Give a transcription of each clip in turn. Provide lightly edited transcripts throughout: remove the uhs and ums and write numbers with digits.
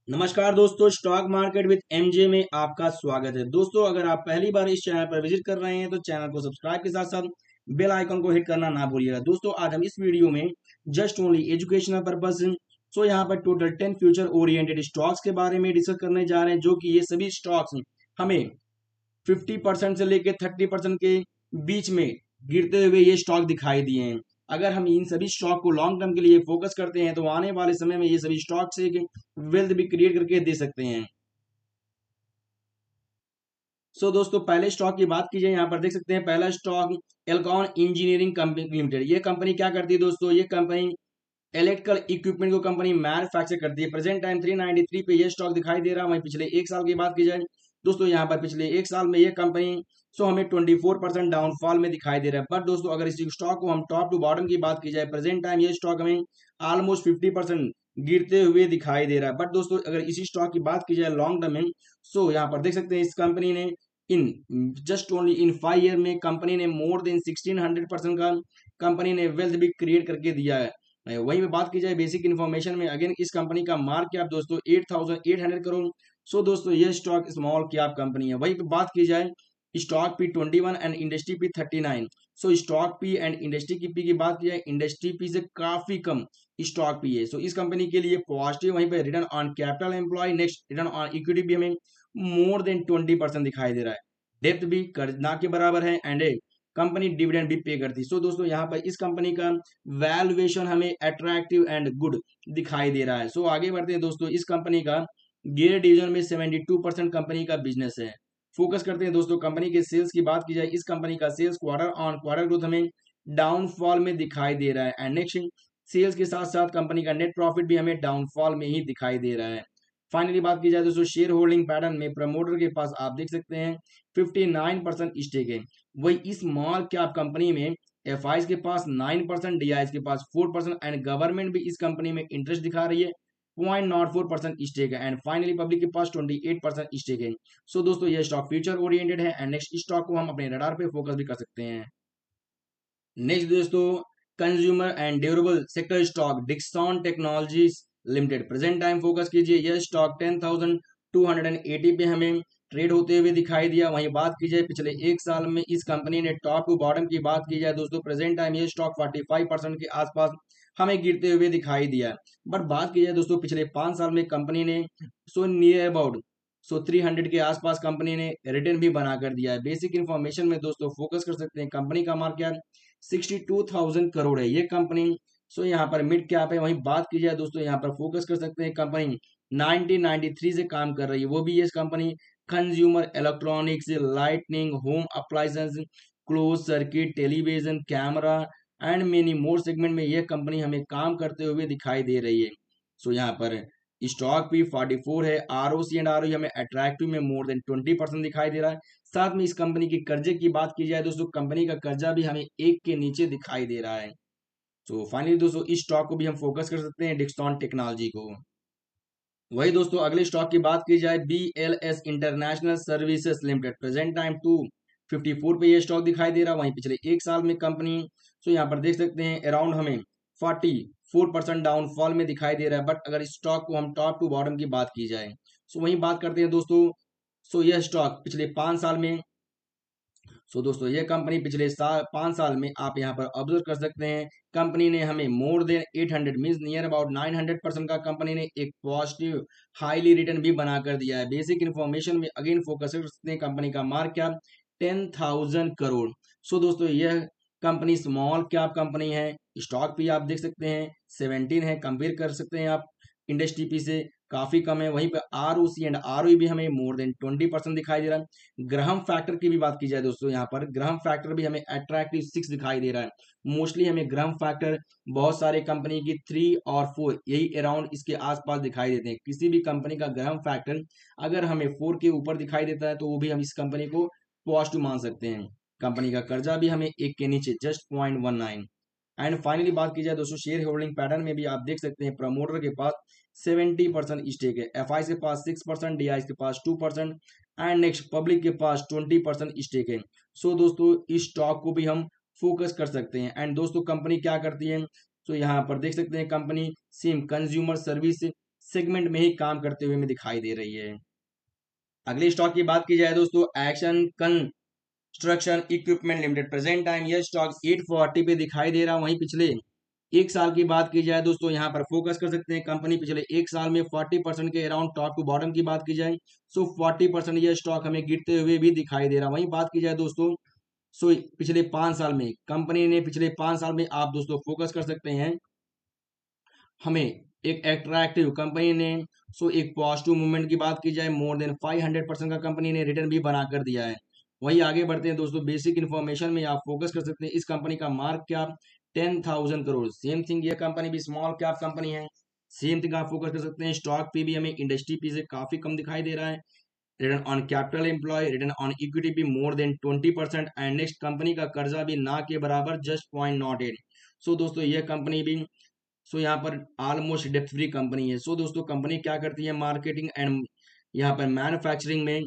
नमस्कार दोस्तों, stock market with MJ में आपका स्वागत है। दोस्तों, अगर आप पहली बार इस चैनल पर विजिट कर रहे हैं तो चैनल को सब्सक्राइब के साथ साथ बेल आइकन को हिट करना ना भूलिएगा। दोस्तों, आज हम इस वीडियो में जस्ट ओनली एजुकेशनल पर्पस यहाँ पर टोटल 10 फ्यूचर ओरिएंटेड स्टॉक्स के बारे में डिस्कस करने जा रहे हैं, जो कि ये सभी स्टॉक्स हमें 50% से लेकर 30% के बीच में गिरते हुए ये स्टॉक दिखाई दिए हैं। अगर हम इन सभी स्टॉक को लॉन्ग टर्म के लिए फोकस करते हैं तो आने वाले समय में ये सभी स्टॉक से वेल्थ भी क्रिएट करके दे सकते हैं। दोस्तों, पहले स्टॉक की बात की जाए, यहाँ पर देख सकते हैं पहला stock Elecon engineering company limited. ये कंपनी क्या करती है दोस्तों? ये कंपनी इलेक्ट्रिकल इक्विपमेंट को कंपनी मैन्युफैक्चर करती है। प्रेजेंट टाइम 393 पे ये स्टॉक दिखाई दे रहा है। वहीं पिछले एक साल की बात की जाए दोस्तों, यहाँ पर पिछले एक साल में ये कंपनी हमें 24% डाउनफॉल में दिखाई दे रहा है। बट दोस्तों, अगर इसी स्टॉक को हम टॉप टू बॉटम की बात की जाए, प्रेजेंट टाइम ये स्टॉक हमें ऑलमोस्ट 50% गिरते हुए दिखाई दे रहा है। बट दोस्तों, अगर इसी स्टॉक की बात की जाए लॉन्ग टर्म में, यहाँ पर देख सकते हैं इस कंपनी ने in just only in 5 year में कंपनी ने मोर देन 1600% का कंपनी ने वेल्थ भी क्रिएट करके दिया है। वहीं पे बात की जाए बेसिक इन्फॉर्मेशन में, अगेन इस कंपनी का मार्केट कैप दोस्तों 8800 करोड़। दोस्तों, ये स्टॉक स्मॉल कैप कंपनी है। वहीं पे बात की जाए stock P 21 and industry P 39। Stock P and industry की पी की बात की जाए, इंडस्ट्री पी से काफी कम स्टॉक पी है। इस कंपनी के लिए पॉजिटिव। वहीं पे return on capital employ, next return on equity भी हमें मोर देन 20% दिखाई दे रहा है। डेप्थ भी कर्ज ना के बराबर है एंड कंपनी डिविडेंड भी पे करती है। दोस्तों, यहाँ पर इस कंपनी का वैल्यूएशन हमें अट्रैक्टिव एंड गुड दिखाई दे रहा है। आगे बढ़ते हैं दोस्तों, इस कंपनी का गियर डिवीजन में 72% कंपनी का बिजनेस है। फोकस करते हैं दोस्तों, कंपनी के सेल्स की बात की जाए, इस कंपनी का sales quarter on quarter growth हमें डाउनफॉल में दिखाई दे रहा है। एंड नेक्स्ट, सेल्स के साथ साथ कंपनी का नेट प्रॉफिट भी हमें डाउनफॉल में ही दिखाई दे रहा है। फाइनली बात की जाए दोस्तों, शेयर होल्डिंग पैटर्न में प्रमोटर के पास आप देख सकते हैं 59% स्टेक है। वही स्मॉल कैप कंपनी में एफ के पास 9%, डी के पास 4% एंड गवर्नमेंट भी इस कंपनी में इंटरेस्ट दिखा रही है। 0.04% स्टेक है एंड फाइनली पब्लिक के पास 28% स्टेक है। दोस्तों, ये स्टॉक फ्यूचर ओरिएंटेड है एंड नेक्स्ट स्टॉक को हम अपने रडार पे फोकस भी कर सकते हैं। नेक्स्ट दोस्तों, consumer and durable sector stock Dixon technologies limited. Present time focus कीजिए, यह स्टॉक 10,280 पे हमें ट्रेड होते हुए दिखाई दिया। वहीं बात की जाए पिछले एक साल में इस कंपनी ने टॉप टू बॉटम की बात की जाए दोस्तों, प्रेजेंट टाइम ये स्टॉक 45% के आसपास हमें गिरते हुए दिखाई दिया। बट बात की जाए दोस्तों, पिछले 5 साल में कंपनी ने नियर अबाउट 300 के आसपास कंपनी ने रिटर्न भी बना कर दिया है। बेसिक इन्फॉर्मेशन में दोस्तों फोकस कर सकते हैं, कंपनी का मार्केट 62,000 करोड़ है ये कंपनी। यहाँ पर मिड कैप है। वहीं बात की जाए दोस्तों, यहाँ पर फोकस कर सकते हैं, कंपनी 1993 से काम कर रही है। वो भी ये company consumer electronics, lightning, home appliances, close circuit, television, camera and many more segment में यह कंपनी हमें काम करते हुए दिखाई दे रही है। यहाँ पर स्टॉक भी 44 है। R O C and R हमें अट्रैक्टिव में मोर देन 20% दिखाई दे रहा है। साथ में इस कंपनी की कर्जे की बात की जाए दोस्तों, कंपनी का कर्जा भी हमें एक के नीचे दिखाई दे रहा है। फाइनली दोस्तों, इस स्टॉक को भी हम फोकस कर सकते हैं, डिक्सॉन टेक्नोलॉजी को। वही दोस्तों, अगले स्टॉक की बात की जाए, B L S international services limited. Present time 254 पे ये स्टॉक दिखाई दे रहा है। वहीं पिछले एक साल में कंपनी यहाँ पर देख सकते हैं अराउंड हमें 44% डाउनफॉल में दिखाई दे रहा है। बट अगर इस स्टॉक को हम टॉप टू बॉटम की बात की जाए, वहीं बात करते हैं दोस्तों, यह स्टॉक पिछले 5 साल में, दोस्तों ये कंपनी पिछले 5 साल में आप यहाँ पर ऑब्जर्व कर सकते हैं, कंपनी ने हमें more than 800 mean near about 900% का कंपनी ने एक पॉजिटिव हाईली रिटर्न भी बना कर दिया है। बेसिक इन्फॉर्मेशन में अगेन फोकस कर सकते हैं, कंपनी का मार्केट कैप 10,000 करोड़। दोस्तों, यह कंपनी स्मॉल कैप कंपनी है। स्टॉक भी आप देख सकते हैं 17 है, कंपेयर कर सकते हैं आप इंडस्ट्री पी से काफी कम है। वहीं पे R O C and R O भी हमें मोर देन 20% दिखाई दे रहा है। ग्राहम फैक्टर की भी बात की जाए दोस्तों, यहाँ पर ग्राहम फैक्टर भी हमें अट्रैक्टिव 6 दिखाई दे रहा है। मोस्टली हमें ग्राहम फैक्टर बहुत सारे कंपनी की 3 और 4 यही अराउंड इसके आसपास दिखाई देते हैं। किसी भी कंपनी का ग्राहम फैक्टर अगर हमें 4 के ऊपर दिखाई देता है तो वो भी हम इस कंपनी को पॉजिटिव मान सकते हैं। कंपनी का कर्जा भी हमें एक के नीचे जस्ट 0.19। एंड फाइनली बात की जाए दोस्तों, शेयर होल्डिंग पैटर्न में भी आप देख सकते हैं, प्रमोटर के पास 70% स्टेक है, एफ के पास 6%, डी के पास 2% एंड नेक्स्ट पब्लिक के पास 20% स्टेक है। दोस्तों, इस स्टॉक को भी हम फोकस कर सकते हैं। एंड दोस्तों, कंपनी क्या करती है, यहाँ पर देख सकते हैं, company SIM consumer service segment में ही काम करते हुए हमें दिखाई दे रही है। अगले स्टॉक की बात की जाए दोस्तों, action construction equipment limited. Present time यह स्टॉक 840 पे दिखाई दे रहा है। वहीं पिछले एक साल की बात की जाए दोस्तों, यहाँ पर फोकस कर सकते हैं कंपनी पिछले एक साल में 40% के अराउंड टॉप टू बॉटम की बात की जाए, सो 40% यह स्टॉक हमें गिरते हुए भी दिखाई दे रहा है। वहीं बात की जाए दोस्तों, सो पिछले 5 साल में कंपनी ने, पिछले 5 साल में आप दोस्तों फोकस कर सकते हैं, हमें एक अट्रैक्टिव कंपनी ने, सो एक पॉजिटिव मूवमेंट की बात की जाए, मोर देन 500% का कंपनी ने रिटर्न भी बना कर दिया है। वही आगे बढ़ते हैं दोस्तों, बेसिक इन्फॉर्मेशन में आप फोकस कर सकते हैं। इस कंपनी का mark cap 10,000 crore. Same thing, ये कंपनी भी स्मॉल कैप कंपनी है। सेम थिंग आप फोकस कर सकते हैं। स्टॉक पे भी हमें इंडस्ट्री पी से काफी कम दिखाई दे रहा है। Return on capital employ, return on equity भी more than 20%। And next, company का कर्जा भी ना के बराबर, जस्ट 0.08। सो दोस्तों यह कंपनी भी, सो यहाँ पर ऑलमोस्ट डेप्थ फ्री कंपनी है। सो दोस्तों कंपनी क्या करती है, मार्केटिंग एंड यहाँ पर मैन्युफैक्चरिंग में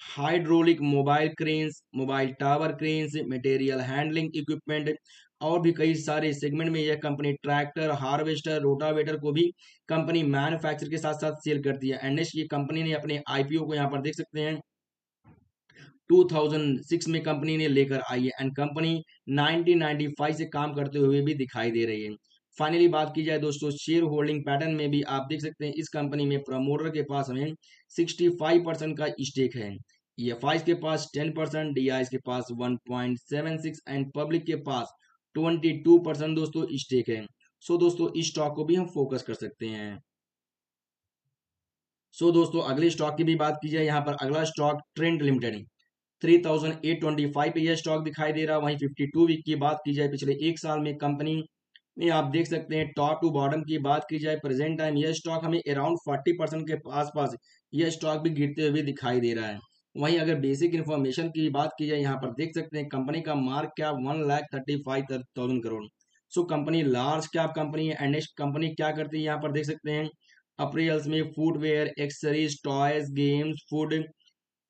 hydraulic mobile cranes, mobile tower cranes, material handling equipment और भी कई सारे सेगमेंट में यह कंपनी ट्रैक्टर, हार्वेस्टर, रोटावेटर को भी कंपनी मैन्युफैक्चर के साथ साथ सेल करती है। एंड नेक्स्ट, ये कंपनी ने अपने आईपीओ को यहाँ पर देख सकते हैं 2006 में कंपनी ने लेकर आई है। एंड कंपनी 1995 से काम करते हुए भी दिखाई दे रही है। फाइनली बात की जाए दोस्तों, शेयर होल्डिंग पैटर्न में भी आप देख सकते हैं, इस कंपनी में प्रमोटर के पास हमें 65% का स्टेक है, ईएफआई के पास 10%, डीआई के पास 1.76 एंड पब्लिक के पास 22% दोस्तों स्टेक है। सो दोस्तों इस स्टॉक को भी हम फोकस कर सकते हैं। सो दोस्तों अगले स्टॉक की भी बात की जाए, यहाँ पर अगला स्टॉक ट्रेंड लिमिटेड 3825 पे यह स्टॉक दिखाई दे रहा है। वहीं 52 वीक की बात की जाए, पिछले एक साल में कंपनी में आप देख सकते हैं, टॉप टू बॉटम की बात की जाए, प्रेजेंट टाइम यह स्टॉक हमें अराउंड 40% के आसपास यह स्टॉक भी गिरते हुए दिखाई दे रहा है। वहीं अगर बेसिक इन्फॉर्मेशन की बात की जाए, यहाँ पर देख सकते हैं कंपनी का mark cap 1,35,000 crore. So company large cap company है। एंड नेक्स्ट, कंपनी क्या करती है, यहाँ पर देख सकते हैं, अप्रियल्स में foodware, accessories, toys, games, food,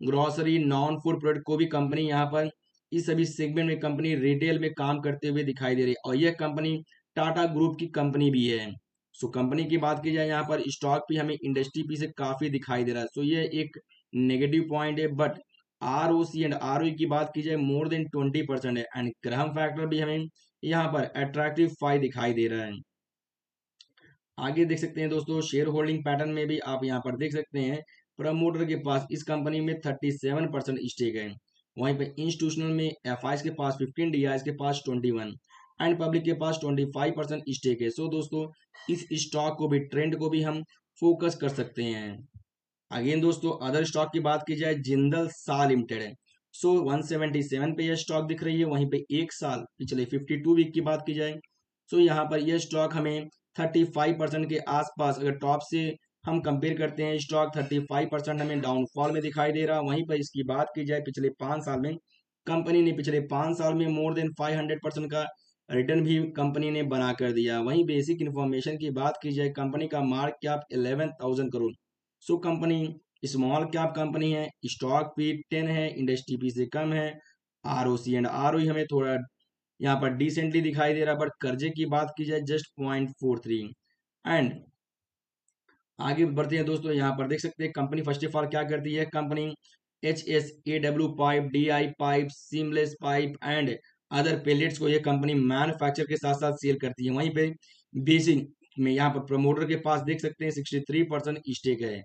grocery, non food product को भी कंपनी यहाँ पर इस सभी सेगमेंट में कंपनी रिटेल में काम करते हुए दिखाई दे रही है। और यह कंपनी टाटा ग्रुप की कंपनी भी है। सो कंपनी की बात की जाए, यहाँ पर स्टॉक भी हमें इंडस्ट्री पी से काफी दिखाई दे रहा है। सो ये एक नेगेटिव पॉइंट है। But R O C and R O की बात की जाए, मोर देन 20% है। एंड ग्रहम फैक्टर भी हमें यहाँ पर अट्रैक्टिव 5 दिखाई दे रहा है। आगे देख सकते हैं दोस्तों, शेयर होल्डिंग पैटर्न में भी आप यहाँ पर देख सकते हैं, प्रमोटर के पास इस कंपनी में 37% स्टेक है। वहीं पे इंस्टीट्यूशनल में एफ के पास 15, डी के पास 21 एंड पब्लिक के पास 25% स्टेक है। सो दोस्तों इस स्टॉक को भी, ट्रेंड को भी हम फोकस कर सकते हैं। अगेन दोस्तों अदर स्टॉक की बात की जाए, जिंदल सा लिमिटेड है। सो 177 पे यह स्टॉक दिख रही है। वहीं पे एक साल पिछले 52 वीक की बात की जाए, सो यहाँ पर यह स्टॉक हमें 35% के आसपास, अगर टॉप से हम कंपेयर करते हैं, स्टॉक 35% हमें डाउनफॉल में दिखाई दे रहा। वहीं पर इसकी बात की जाए, पिछले 5 साल में कंपनी ने, पिछले 5 साल में मोर देन 500% का रिटर्न भी कंपनी ने बना कर दिया। वहीं बेसिक इन्फॉर्मेशन की बात की जाए, कंपनी का mark cap 11,000 crore. So company small cap company है, स्टॉक भी 10 है, इंडस्ट्री पी से कम है, R O C and R O हमें थोड़ा यहाँ पर डिसेंटली दिखाई दे रहा है। बट कर्जे की बात की जाए, जस्ट 0.43। एंड आगे बढ़ते हैं दोस्तों, यहाँ पर देख सकते हैं कंपनी फर्स्ट ऑफ ऑल क्या करती है, company HSAW pipe, DI pipe, seamless pipe and other pellets को ये कंपनी मैन्युफैक्चर के साथ साथ सेल करती है। वहीं पे बेसिक में यहाँ पर प्रमोटर के पास देख सकते हैं 63% स्टेक है,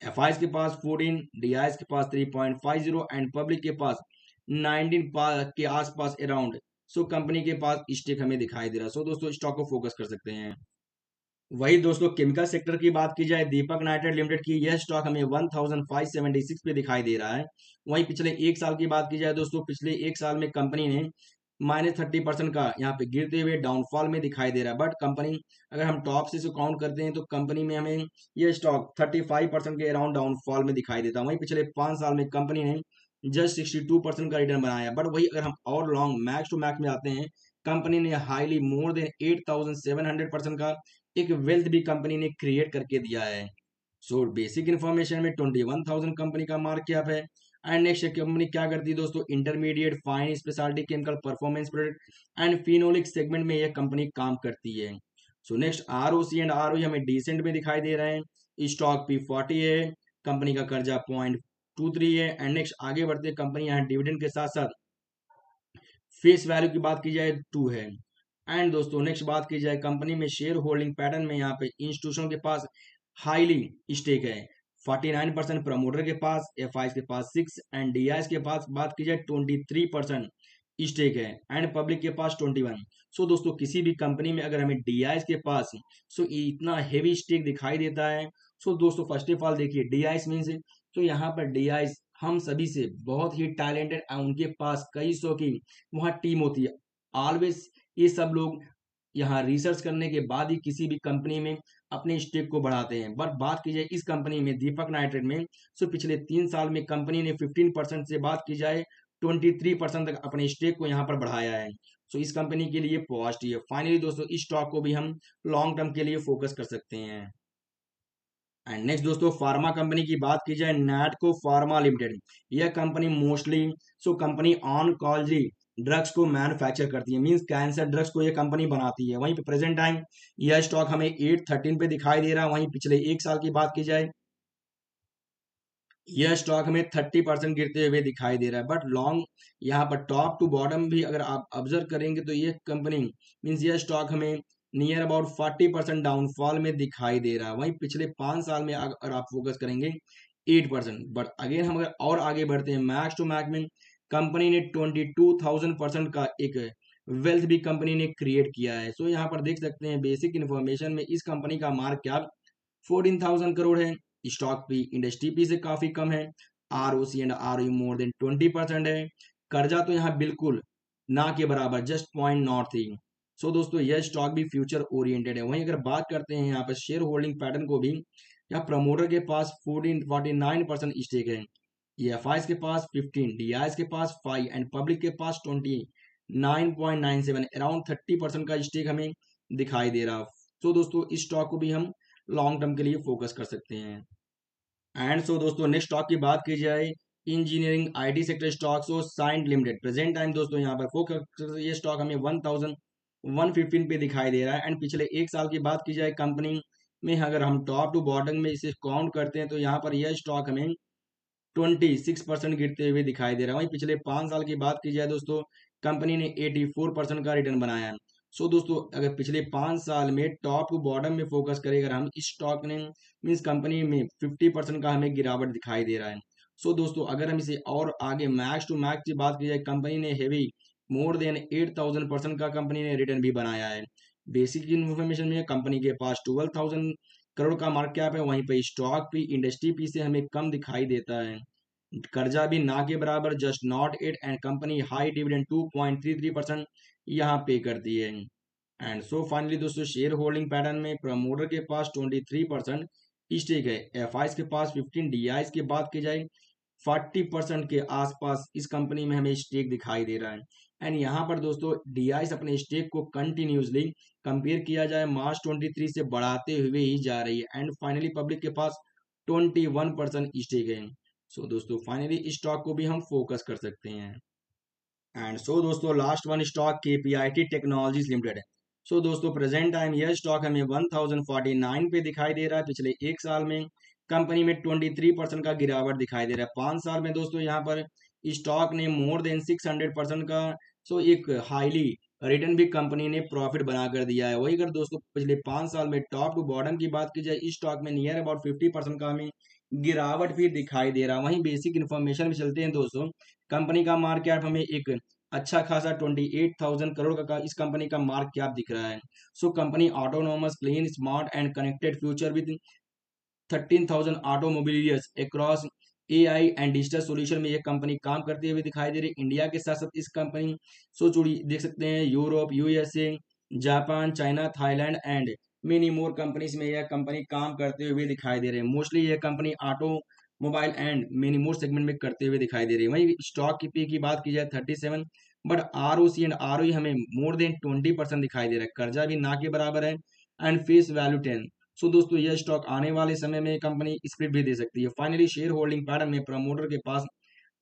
एफ के पास 14, डी के पास 3.50 एंड पब्लिक के पास 19 के आसपास अराउंड। सो कंपनी के पास स्टेक हमें दिखाई दे रहा है। सो दोस्तों स्टॉक को फोकस कर सकते हैं। वही दोस्तों केमिकल सेक्टर की बात की जाए, दीपक नाइट्रेट लिमिटेड की, यह स्टॉक हमें 1576 पे दिखाई दे रहा है। वहीं पिछले एक साल की बात की जाए दोस्तों, पिछले एक साल में कंपनी ने -30% का यहाँ पे गिरते हुए डाउनफॉल में दिखाई दे रहा है। बट कंपनी, अगर हम टॉप से काउंट करते हैं, तो कंपनी में हमें यह स्टॉक 35% के अराउंड डाउनफॉल में दिखाई देता है। वहीं पिछले 5 साल में कंपनी ने जस्ट 62% का रिटर्न बनाया। बट वही अगर हम और लॉन्ग मैक्स टू मैक्स में आते हैं, कंपनी ने हाईली मोर देन 8,700% का एक वेल्थ भी कंपनी ने क्रिएट करके दिया है। सो बेसिक इन्फॉर्मेशन में 21,000 कंपनी का मार्केट है। एंड नेक्स्ट कंपनी क्या करती है दोस्तों, intermediate, fine, speciality chemical, performance product and phenolic segment में यह कंपनी काम करती है। So next R O C and R O हमें डिसेंट में दिखाई दे रहे हैं। स्टॉक P40 है, कंपनी का कर्जा 0.23 है। एंड नेक्स्ट आगे बढ़ते हैं, कंपनी यहाँ डिविडेंड के साथ साथ फेस वैल्यू की बात की जाए 2 है। एंड दोस्तों नेक्स्ट बात की जाए कंपनी में शेयर होल्डिंग पैटर्न में, यहाँ पे इंस्टीट्यूशन के पास हाईली स्टेक है, 49% प्रमोटर के पास, एफआई के पास 6 एंड डीआईएस के पास बात की जाए 23% स्टेक है एंड पब्लिक के पास 21। सो दोस्तों किसी भी कंपनी में अगर हमें डीआईएस के पास सो इतना हेवी स्टेक दिखाई देता है, सो दोस्तों फर्स्ट ऑफ ऑल देखिए डीआईएस मीन्स, तो यहाँ पर डीआईएस हम सभी से बहुत ही टैलेंटेड, उनके पास कई सौ की वहाँ टीम होती है ऑलवेज। ये सब लोग यहाँ रिसर्च करने के बाद ही किसी भी कंपनी में अपने स्टेक को बढ़ाते हैं। बट बात की जाए इस कंपनी में दीपक नाइट्रेट में, सो पिछले 3 साल में कंपनी ने 15% से बात की जाए 23% तक अपने स्टेक को यहाँ पर बढ़ाया है। सो इस कंपनी के लिए पॉजिटिव है। फाइनली दोस्तों इस स्टॉक को भी हम लॉन्ग टर्म के लिए फोकस कर सकते हैं। एंड नेक्स्ट दोस्तों फार्मा कंपनी की बात की जाए, नैटको फार्मा लिमिटेड, यह company mostly so company oncology drugs को मैन्युफैक्चर करती है, मींस कैंसर ड्रग्स को यह कंपनी बनाती है। वहीं पे प्रेजेंट टाइम यह स्टॉक हमें 813 पे दिखाई दे रहा है। वहीं पिछले 1 साल की बात की जाए यह स्टॉक हमें 30% गिरते हुए दिखाई दे रहा है। बट लॉन्ग यहाँ पर टॉप टू बॉटम भी अगर आप ऑब्जर्व करेंगे तो ये कंपनी मीन्स यह स्टॉक हमें नियर अबाउट 40% डाउनफॉल में दिखाई दे रहा है। वहीं पिछले 5 साल में अगर आप फोकस करेंगे 8%। बट अगेन हम अगर और आगे बढ़ते हैं मैक्स टू मैक्स में, कंपनी ने 22,000% का एक वेल्थ भी कंपनी ने क्रिएट किया है। सो यहाँ पर देख सकते हैं बेसिक इन्फॉर्मेशन में इस कंपनी का मार्केट कैप 14,000 करोड़ है, स्टॉक पी इंडस्ट्री पी से काफी कम है, ROC and ROE more than 20% है, कर्जा तो यहाँ बिल्कुल ना के बराबर जस्ट 0.03। सो दोस्तों यह स्टॉक भी फ्यूचर ओरिएंटेड है। वहीं अगर बात करते हैं यहाँ पर शेयर होल्डिंग पैटर्न को भी, यहाँ प्रमोटर के पास 49% स्टेक है, एफआईएस के पास 15, डीआईएस के पास 5 एंड पब्लिक के पास 29.97, अराउंड 30% का स्टेक हमें दिखाई दे रहा। तो दोस्तों इस स्टॉक को भी हम लॉन्ग टर्म के लिए फोकस कर सकते हैं। एंड सो दोस्तों नेक्स्ट स्टॉक की बात की जाए, इंजीनियरिंग आईटी सेक्टर स्टॉक्स और साइंट लिमिटेड, प्रेजेंट टाइम दोस्तों यहाँ पर फोकस, ये स्टॉक हमें 1115 पे दिखाई दे रहा है। एंड पिछले 1 साल की बात की जाए कंपनी में अगर हम टॉप टू बॉटम में इसे काउंट करते हैं तो यहाँ पर यह स्टॉक हमें 26% गिरते हुए दिखाई दे रहा है। वहीं पिछले 5 साल की बात की जाए दोस्तों कंपनी ने 84% का रिटर्न बनाया है। सो दोस्तों अगर पिछले 5 साल में टॉप टू बॉटम में फोकस करें अगर हम, इस स्टॉक ने मीन्स कंपनी में 50% का हमें गिरावट दिखाई दे रहा है। सो दोस्तों अगर हम इसे और आगे मैक्स टू मैक्स की बात की जाए, कंपनी ने हेवी मोर देन 8,000% का कंपनी ने रिटर्न भी बनाया है। बेसिक इन्फॉर्मेशन में कंपनी के पास 12,000 करोड़ का मार्केट कैप है, वहीं पे स्टॉक पी इंडस्ट्री पी से हमें कम दिखाई देता है, कर्जा भी ना के बराबर just not at, and company high dividend 2.33% यहाँ पे करती है। एंड सो फाइनली दोस्तों शेयर होल्डिंग पैटर्न में प्रमोटर के पास 23% स्टेक है, एफआईएस के पास 15, डीआईएस की बात की जाए 40% के आसपास इस कंपनी में हमें स्टेक दिखाई दे रहा है। एंड यहाँ पर दोस्तों डीआईएस अपने स्टेक को कंटिन्यूसली कंपेयर किया जाए मार्च 23 से बढ़ाते हुए ही जा रही है। एंड फाइनली पब्लिक के पास 21% स्टेक है। सो दोस्तों फाइनली इस स्टॉक को भी हम फोकस कर सकते हैं। एंड सो दोस्तों last one stock KPIT technologies limited है। सो दोस्तों प्रेजेंट टाइम यह स्टॉक हमें 1049 पे दिखाई दे रहा है। पिछले 1 साल में कंपनी में 23% का गिरावट दिखाई दे रहा है। 5 साल में दोस्तों यहाँ पर स्टॉक ने मोर देन 600% का सो एक हाईली रिटर्न भी कंपनी ने प्रॉफिट बना कर दिया है। वही अगर दोस्तों पिछले 5 साल में टॉप टू बॉटम की बात की जाए, इस स्टॉक में नियर अबाउट 50% का हमें गिरावट भी दिखाई दे रहा। वहीं बेसिक इन्फॉर्मेशन भी चलते हैं दोस्तों, कंपनी का मार्केट कैप हमें एक अच्छा खासा 28,000 करोड़ का इस कंपनी का मार्केट कैप दिख रहा है। So company autonomous clean smart and connected future with 13,000 ऑटोमोबिलियर्स across AI and digital solution में यह कंपनी काम करते हुए दिखाई दे रही है। इंडिया के साथ साथ इस कंपनी सो जुड़ी देख सकते हैं Europe, USA, Japan, China, Thailand and many more companies में यह कंपनी काम करते हुए दिखाई दे रहे हैं। मोस्टली यह company auto mobile and many more segment में करते हुए दिखाई दे रही है। वहीं स्टॉक की पी की बात की जाए 37, बट आरओसी एंड आरओई हमें मोर देन 20% दिखाई दे रहा है, कर्जा भी ना के बराबर है एंड फेस वैल्यू 10। सो दोस्तों यह स्टॉक आने वाले समय में कंपनी स्प्लिट भी दे सकती है। फाइनली शेयर होल्डिंग पैटर्न में प्रमोटर के पास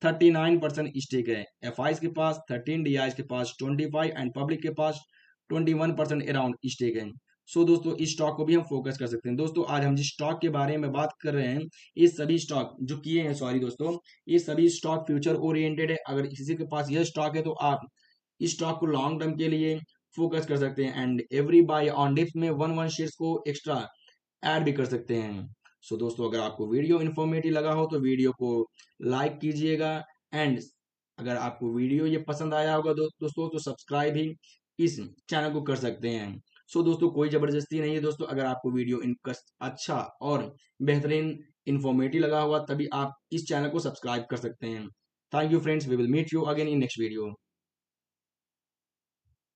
39% स्टेक है, एफआईएस के पास 13, डीआईएस के पास 25 एंड पब्लिक के पास 21% अराउंड स्टेक है। सो दोस्तों इस स्टॉक को भी हम फोकस कर सकते हैं। दोस्तों आज हम जिस स्टॉक के बारे में बात कर रहे हैं, ये सभी स्टॉक जो किए हैं, सॉरी दोस्तों, ये सभी स्टॉक फ्यूचर ओरिएंटेड है। अगर किसी के पास यह स्टॉक है तो आप इस स्टॉक को लॉन्ग टर्म के लिए फोकस कर सकते हैं and every buy on dips में वन वन शेयर्स को एक्स्ट्रा ऐड भी कर सकते हैं। सो दोस्तों अगर आपको वीडियो इन्फॉर्मेटिव लगा हो तो वीडियो को लाइक कीजिएगा एंड अगर आपको वीडियो ये पसंद आया होगा दोस्तों तो सब्सक्राइब भी इस चैनल को कर सकते हैं। सो दोस्तों कोई जबरदस्ती नहीं है दोस्तों, अगर आपको वीडियो अच्छा और बेहतरीन इन्फॉर्मेटिव लगा होगा तभी आप इस चैनल को सब्सक्राइब कर सकते हैं। Thank you friends, we will meet you again in next video.